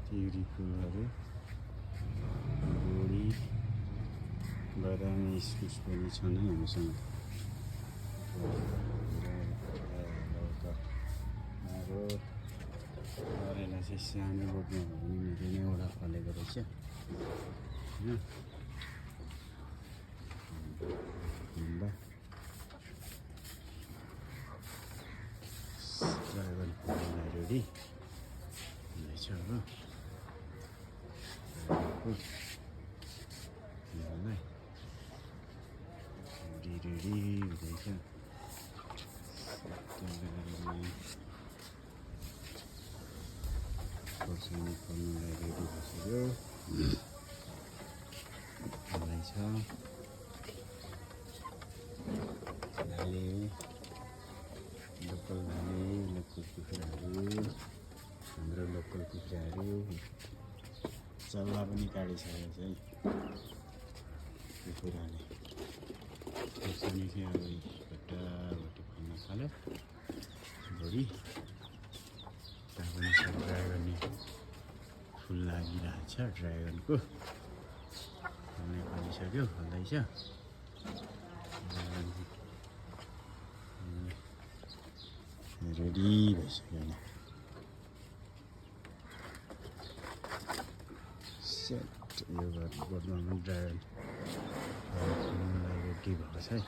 तिउरी फुलहरू, बोडी, बादामी इस्कुस पनि छन् है हामीसँग। लौका, मारो, करेला चाहिँ सानो बोटमा भयो भने धेरै नैवटा फलेको रहेछ होइन। गुम्बा, ड्रागन फललाई रेडी हुँदैछ हो। रेडी हुँदैछ। खोर्सानी फल्नुलाई रेडी भइसक्यो हुँदैछ। धाले, लोकल धाले, लोकल कुखुराहरू, हाम्रो लोकल कुखुराहरू, चल्ला पनि काटिसकेको छ है कुखुराले। खोर्सानी चाहिँ अब भट्टाभट्टी फल्न थाल्यो। भोलि त्यहाँ पनि छ ड्रागन फुल लागिरहेको छ। ड्रागनको फल्ने फलिसक्यो, फल्दैछ। रेडी भइसक्यो नि। सेट यो बोटमा पनि ड्रागन फल्नुलाई रेडी भएको छ है।